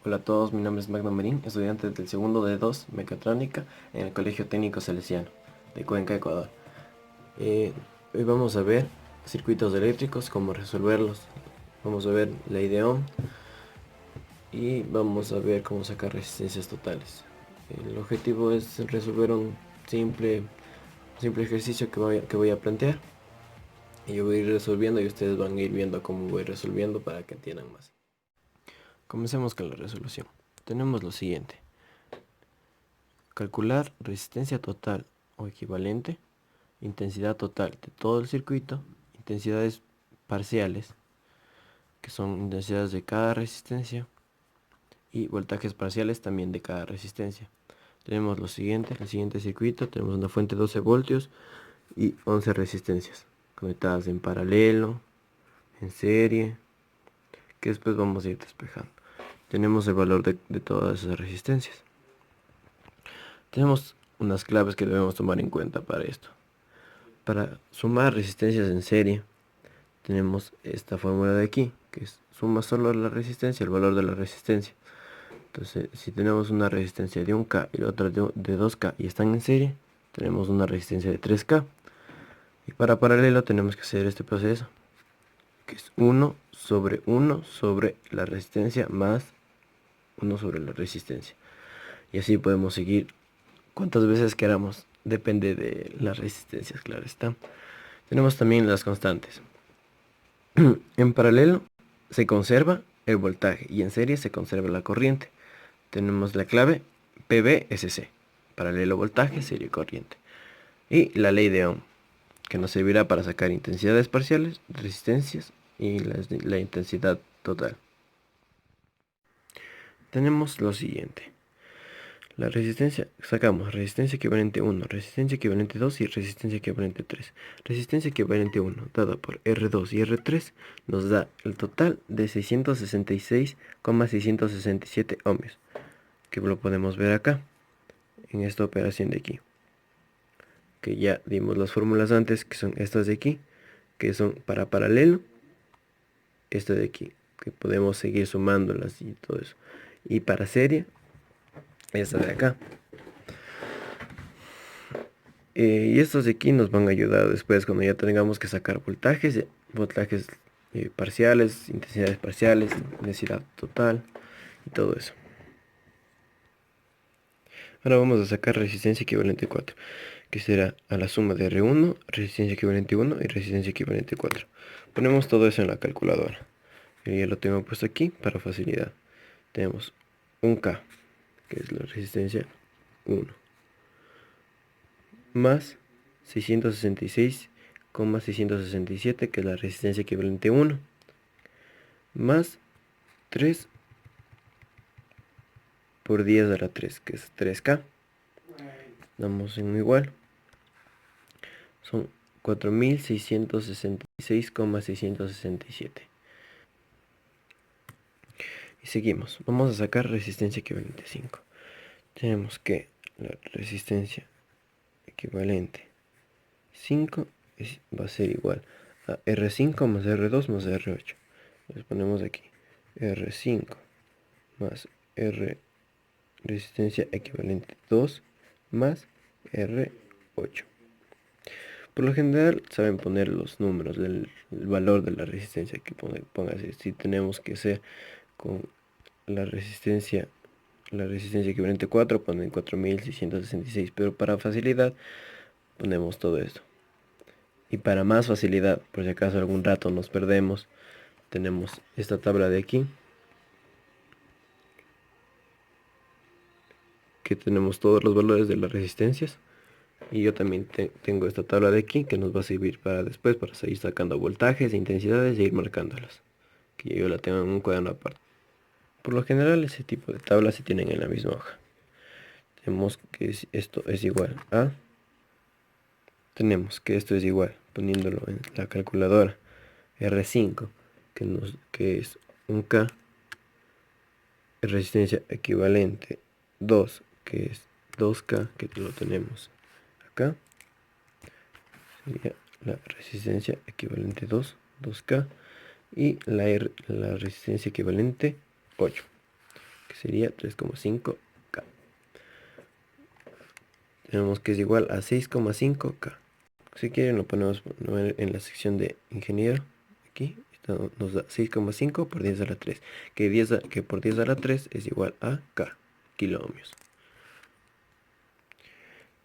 Hola a todos, mi nombre es Magno Merín, estudiante del segundo de 2 Mecatrónica en el Colegio Técnico Salesiano de Cuenca, Ecuador. Hoy vamos a ver circuitos eléctricos, cómo resolverlos. Vamos a ver ley de Ohm y vamos a ver cómo sacar resistencias totales. El objetivo es resolver un simple ejercicio que voy a plantear. Y yo voy a ir resolviendo y ustedes van a ir viendo cómo voy resolviendo para que entiendan más. Comencemos con la resolución. Tenemos lo siguiente. Calcular resistencia total o equivalente, intensidad total de todo el circuito, intensidades parciales, que son intensidades de cada resistencia, y voltajes parciales también de cada resistencia. Tenemos lo siguiente, el siguiente circuito, tenemos una fuente de 12 voltios y 11 resistencias, conectadas en paralelo, en serie, que después vamos a ir despejando. Tenemos el valor de todas esas resistencias. Tenemos unas claves que debemos tomar en cuenta para esto. Para sumar resistencias en serie, tenemos esta fórmula de aquí, que es suma solo la resistencia, el valor de la resistencia. Entonces, si tenemos una resistencia de 1K y la otra de 2K y están en serie, tenemos una resistencia de 3K. Y para paralelo tenemos que hacer este proceso, que es 1 sobre la resistencia más 1 sobre la resistencia. Y así podemos seguir cuantas veces queramos, depende de las resistencias, claro está. Tenemos también las constantes. En paralelo se conserva el voltaje y en serie se conserva la corriente. Tenemos la clave PV-SC, paralelo voltaje, serie corriente. Y la ley de Ohm, que nos servirá para sacar intensidades parciales, resistencias y la intensidad total. Tenemos lo siguiente. La resistencia, sacamos resistencia equivalente 1, resistencia equivalente 2 y resistencia equivalente 3. Resistencia equivalente 1 dada por R2 y R3 nos da el total de 666,667 ohmios, que lo podemos ver acá, en esta operación de aquí. Que ya dimos las fórmulas antes, que son estas de aquí, que son para paralelo, esta de aquí, que podemos seguir sumándolas y todo eso. Y para serie, esta de acá. Y estos de aquí nos van a ayudar después cuando ya tengamos que sacar voltajes parciales, intensidades parciales, intensidad total y todo eso. Ahora vamos a sacar resistencia equivalente 4, que será a la suma de R1, resistencia equivalente 1 y resistencia equivalente 4. Ponemos todo eso en la calculadora. Yo ya lo tengo puesto aquí para facilidad. Tenemos 1K, que es la resistencia 1, más 666,667, que es la resistencia equivalente 1, más 3 por 10 a la 3, que es 3K. Damos en igual. Son 4666,667. Y seguimos. Vamos a sacar resistencia equivalente 5. Tenemos que la resistencia equivalente 5 va a ser igual a R5 más R2 más R8. Les ponemos aquí R5 más R resistencia equivalente 2 más R8. Por lo general saben poner los números del valor de la resistencia que póngase. Si tenemos que ser con la resistencia equivalente 4, ponen 4666, pero para facilidad ponemos todo esto. Y para más facilidad, por si acaso algún rato nos perdemos, tenemos esta tabla de aquí, que tenemos todos los valores de las resistencias. Y yo también tengo esta tabla de aquí, que nos va a servir para después, para seguir sacando voltajes, intensidades e ir marcándolas, que yo la tengo en un cuaderno aparte. Por lo general ese tipo de tablas se tienen en la misma hoja. Tenemos que esto es igual a, tenemos que esto es igual, poniéndolo en la calculadora, R5, que es 1K, resistencia equivalente 2, que es 2K, que lo tenemos acá, sería la resistencia equivalente 2K, y la resistencia equivalente 8. que sería 3,5K. Tenemos que es igual a 6,5K. Si quieren lo ponemos en la sección de ingeniero. Aquí nos da 6,5 por 10 a la 3. Que por 10 a la 3 es igual a K, kiloohmios.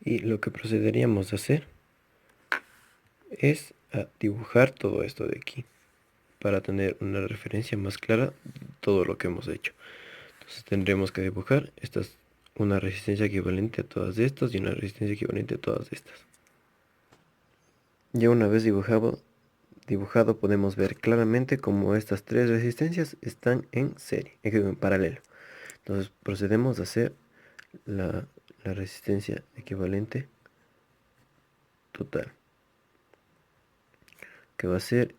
Y lo que procederíamos a hacer es a dibujar todo esto de aquí, para tener una referencia más clara de todo lo que hemos hecho. Entonces tendremos que dibujar una resistencia equivalente a todas estas y una resistencia equivalente a todas estas. Ya una vez dibujado podemos ver claramente cómo estas tres resistencias están en serie, en paralelo. Entonces procedemos a hacer la resistencia equivalente total, que va a ser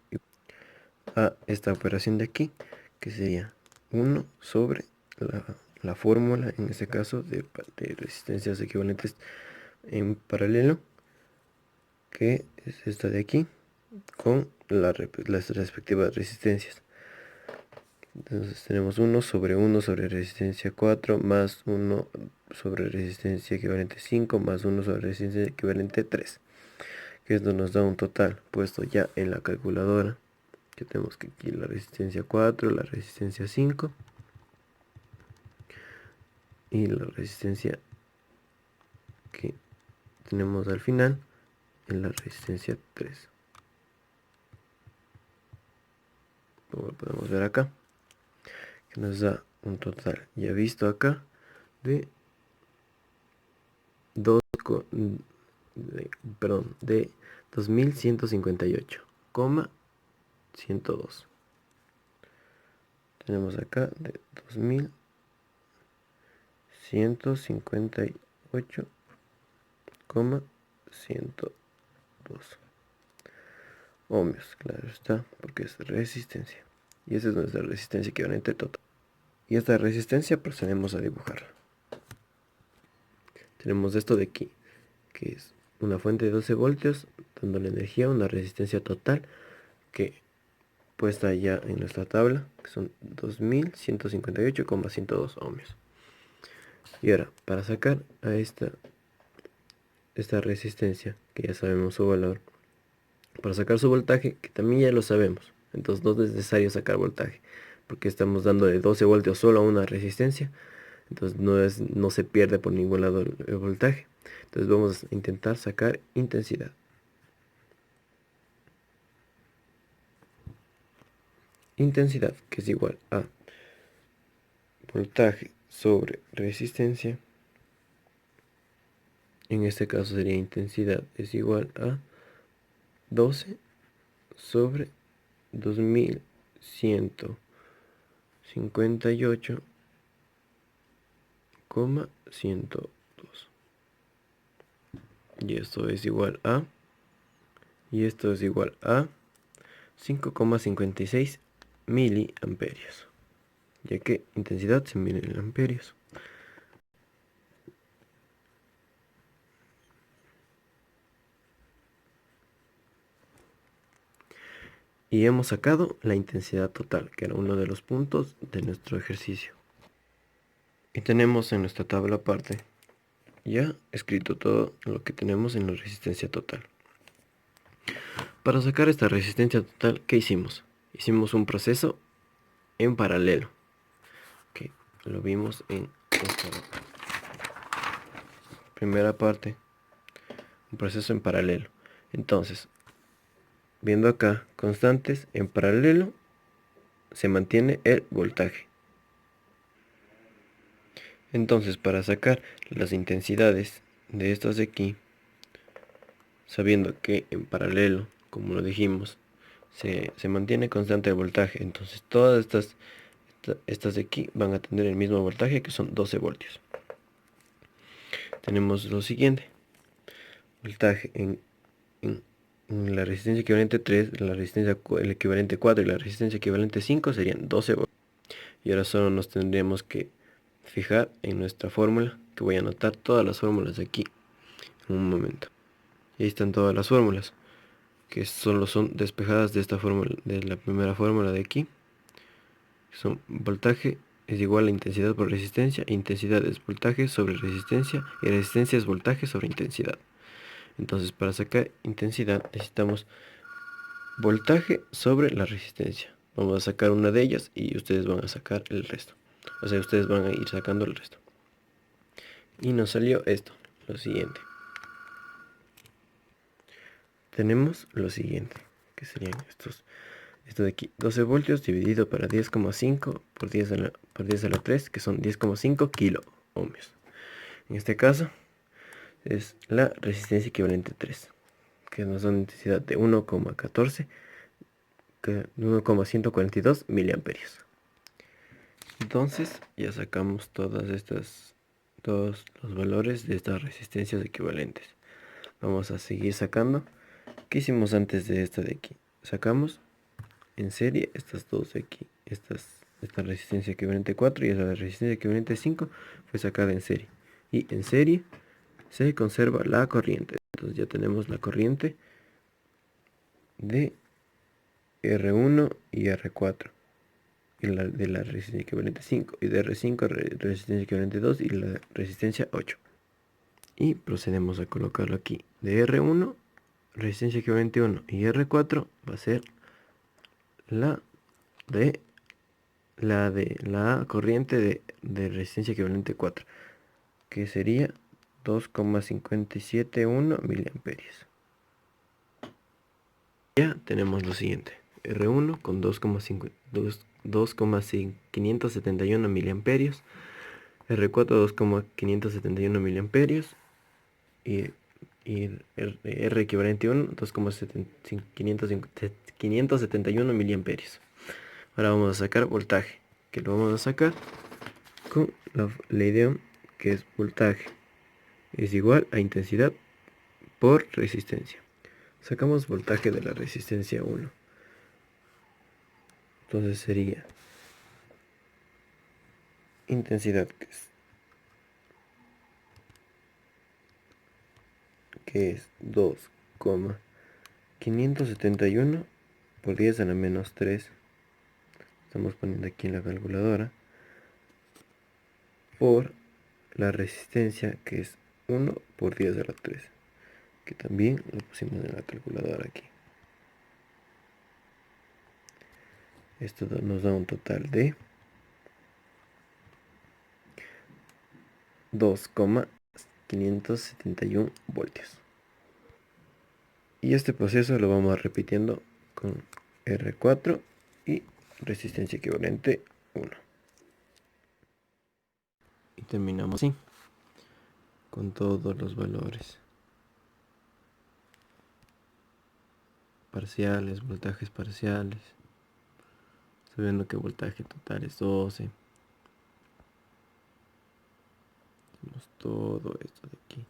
a esta operación de aquí, que sería 1 sobre la fórmula, en este caso, de resistencias equivalentes en paralelo, que es esta de aquí, con las respectivas resistencias. Entonces tenemos 1 sobre resistencia 4 más 1 sobre resistencia equivalente 5 más 1 sobre resistencia equivalente 3, que esto nos da un total puesto ya en la calculadora, que tenemos que aquí la resistencia 4, la resistencia 5 y la resistencia que tenemos al final en la resistencia 3, como lo podemos ver acá, que nos da un total ya visto acá de 2158,102. Tenemos acá de 2158,102 ohmios, claro está, porque es resistencia. Y esa es nuestra resistencia equivalente total. Y esta resistencia procedemos a dibujarla. Tenemos esto de aquí, que es una fuente de 12 voltios, dando la energía a una resistencia total, que puesta ya en nuestra tabla, que son 2158,102 ohmios. Y ahora, para sacar a esta resistencia, que ya sabemos su valor, para sacar su voltaje, que también ya lo sabemos, entonces no es necesario sacar voltaje, porque estamos dando de 12 voltios solo a una resistencia, entonces no se pierde por ningún lado el voltaje. Entonces vamos a intentar sacar intensidad. Intensidad, que es igual a voltaje sobre resistencia. En este caso sería intensidad es igual a 12 sobre 2158,102. Y esto es igual a 5,56 miliamperios, ya que intensidad se mide en amperios. Y hemos sacado la intensidad total, que era uno de los puntos de nuestro ejercicio. Y tenemos en nuestra tabla aparte ya escrito todo lo que tenemos en la resistencia total. Para sacar esta resistencia total, ¿qué hicimos? Hicimos un proceso en paralelo, que lo vimos en nuestra primera parte, un proceso en paralelo. Entonces, viendo acá, constantes en paralelo, se mantiene el voltaje. Entonces, para sacar las intensidades de estas de aquí, sabiendo que en paralelo, como lo dijimos, se mantiene constante el voltaje, entonces todas estas de aquí van a tener el mismo voltaje, que son 12 voltios. Tenemos lo siguiente: voltaje en la resistencia equivalente 3, el equivalente 4 y la resistencia equivalente 5 serían 12 voltios. Y ahora solo nos tendríamos que fijar en nuestra fórmula, que voy a anotar todas las fórmulas de aquí en un momento. Y ahí están todas las fórmulas, que solo son despejadas de esta fórmula, de la primera fórmula de aquí, que son voltaje es igual a intensidad por resistencia. Intensidad es voltaje sobre resistencia y resistencia es voltaje sobre intensidad. Entonces, para sacar intensidad necesitamos voltaje sobre la resistencia. Vamos a sacar una de ellas y ustedes van a sacar el resto. O sea, ustedes van a ir sacando el resto. Y nos salió esto, lo siguiente. Tenemos lo siguiente, que serían esto de aquí, 12 voltios dividido para 10,5 por 10 a la 3, que son 10,5 kilo ohmios. En este caso es la resistencia equivalente 3, que nos da una intensidad de 1,14, 1,142 miliamperios. Entonces ya sacamos todos los valores de estas resistencias equivalentes. Vamos a seguir sacando. ¿Qué hicimos antes de esta de aquí? Sacamos en serie estas dos de aquí. Esta resistencia equivalente 4 y esta resistencia equivalente 5 fue sacada en serie. Y en serie se conserva la corriente. Entonces ya tenemos la corriente de R1 y R4. Y la de la resistencia equivalente 5. Y de R5 resistencia equivalente 2 y la resistencia 8. Y procedemos a colocarlo aquí. De R1, resistencia equivalente 1 y R4 va a ser la corriente de resistencia equivalente 4, que sería 2,571 miliamperios. Ya tenemos lo siguiente: R1 con 2,571 miliamperios, R4 2,571 miliamperios y R equivalente 1 2,571 miliamperios. Ahora vamos a sacar voltaje, que lo vamos a sacar con la idea que es voltaje es igual a intensidad por resistencia. Sacamos voltaje de la resistencia 1. Entonces sería intensidad, que es 2,571 por 10 a la menos 3. Estamos poniendo aquí en la calculadora. Por la resistencia, que es 1 por 10 a la 3. Que también lo pusimos en la calculadora aquí. Esto nos da un total de 2,571 voltios. Y este proceso lo vamos repitiendo con R4 y resistencia equivalente 1. Y terminamos así, con todos los valores parciales, voltajes parciales. Estoy viendo que voltaje total es 12. Tenemos todo esto de aquí.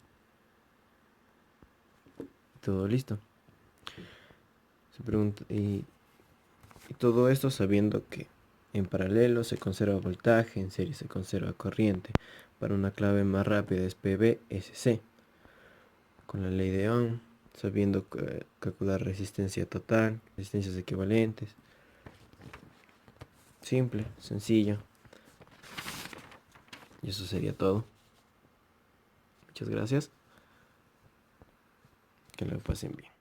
Todo listo. Se pregunta, y todo esto sabiendo que en paralelo se conserva voltaje, en serie se conserva corriente. Para una clave más rápida es PV-SC. Con la ley de Ohm, sabiendo calcular resistencia total, resistencias equivalentes. Simple, sencillo. Y eso sería todo. Muchas gracias. Que lo pasen bien.